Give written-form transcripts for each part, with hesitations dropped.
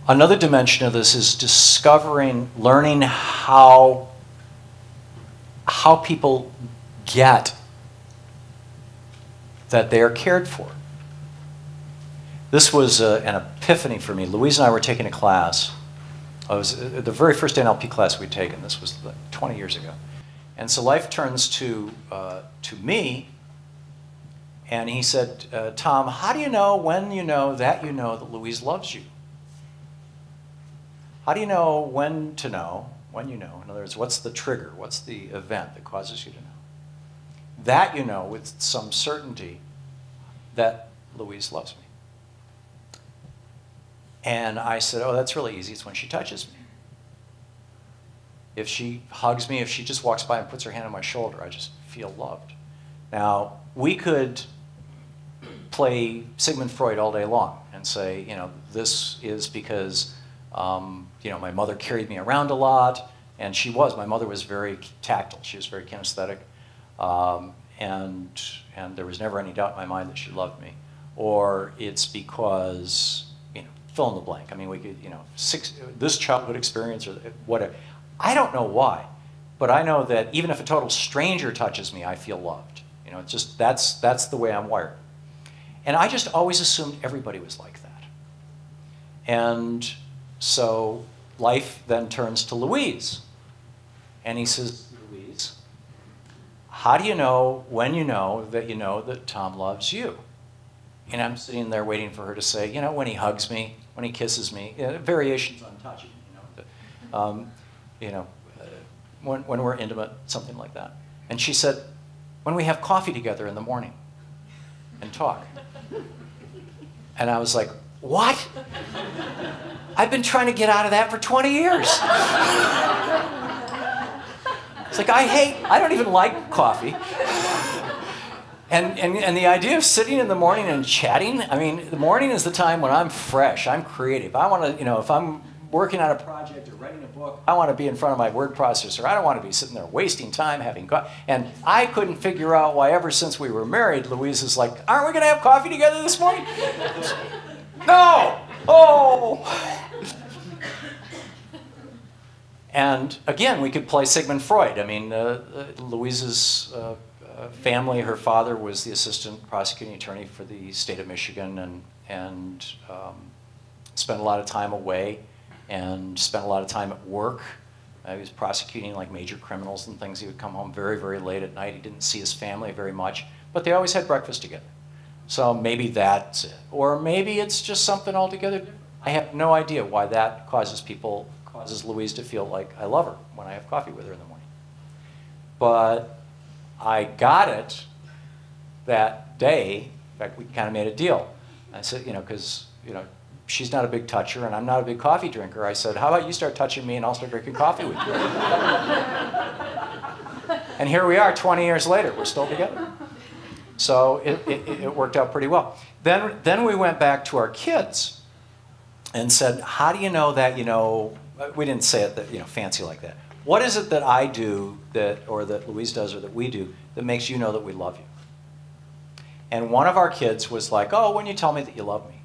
Another dimension of this is discovering, learning how people get that they are cared for. This was an epiphany for me. Louise and I were taking a class. It was the very first NLP class we'd taken. This was like 20 years ago. And so Life turns to me, and he said, Tom, how do you know when you know that Louise loves you? How do you know when to know, when you know? In other words, what's the trigger? What's the event that causes you to know? That you know with some certainty that Louise loves me. And I said, oh, that's really easy. It's when she touches me. If she hugs me, if she just walks by and puts her hand on my shoulder, I just feel loved. Now, we could play Sigmund Freud all day long and say, this is because my mother carried me around a lot, and my mother was very tactile. She was very kinesthetic, and there was never any doubt in my mind that she loved me. Or it's because, fill in the blank. I mean, we could, this childhood experience or whatever. I don't know why, but I know that even if a total stranger touches me, I feel loved. It's just, that's the way I'm wired. And I just always assumed everybody was like that. And so Life then turns to Louise, and he says, Louise, how do you know when you know that Tom loves you? And I'm sitting there waiting for her to say, when he hugs me, when he kisses me, variations on touching, when we're intimate, something like that. And she said, when we have coffee together in the morning and talk. And I was like, what? I've been trying to get out of that for 20 years. It's like, I don't even like coffee. And the idea of sitting in the morning and chatting, I mean, the morning is the time when I'm fresh, I'm creative. I want to, if I'm working on a project or writing a book, I want to be in front of my word processor. I don't want to be sitting there wasting time having coffee. And I couldn't figure out why ever since we were married, Louise is like, aren't we going to have coffee together this morning? No! Oh! And again, we could play Sigmund Freud. I mean, Louise's family, her father was the assistant prosecuting attorney for the state of Michigan, and spent a lot of time away and spent a lot of time at work. He was prosecuting like major criminals and things. He would come home very, very late at night. He didn't see his family very much, but they always had breakfast together. So maybe that's it. Or maybe it's just something altogether different. I have no idea why that causes Louise to feel like I love her when I have coffee with her in the morning. But I got it that day. In fact, we kind of made a deal. I said, because, she's not a big toucher and I'm not a big coffee drinker. I said, how about you start touching me and I'll start drinking coffee with you? And here we are 20 years later. We're still together. So it worked out pretty well. Then we went back to our kids and said, how do you know that, we didn't say it that, fancy like that. What is it that I do or that Louise does or that we do that makes you know that we love you? And one of our kids was like, oh, when you tell me that you love me,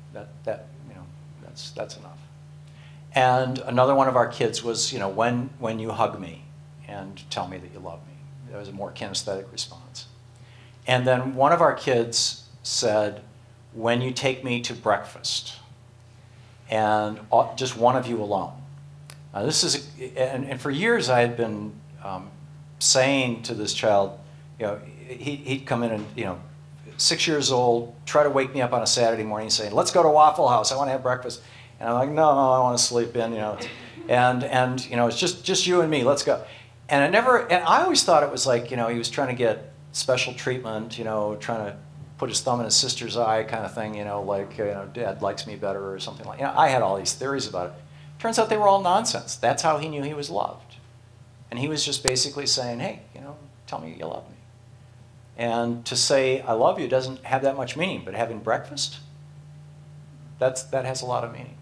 that's enough. And another one of our kids was, when you hug me and tell me that you love me. That was a more kinesthetic response. And then one of our kids said, when you take me to breakfast, and just one of you alone. This is, and for years I had been saying to this child, he'd come in and, 6 years old, try to wake me up on a Saturday morning saying, let's go to Waffle House, I want to have breakfast. And I'm like, no, I want to sleep in, and it's just you and me, let's go. And I always thought it was like, he was trying to get special treatment, trying to put his thumb in his sister's eye kind of thing, like, Dad likes me better or something like, I had all these theories about it. Turns out they were all nonsense. That's how he knew he was loved. And he was just basically saying, hey, tell me you love me. And to say I love you doesn't have that much meaning, but having breakfast, that has a lot of meaning.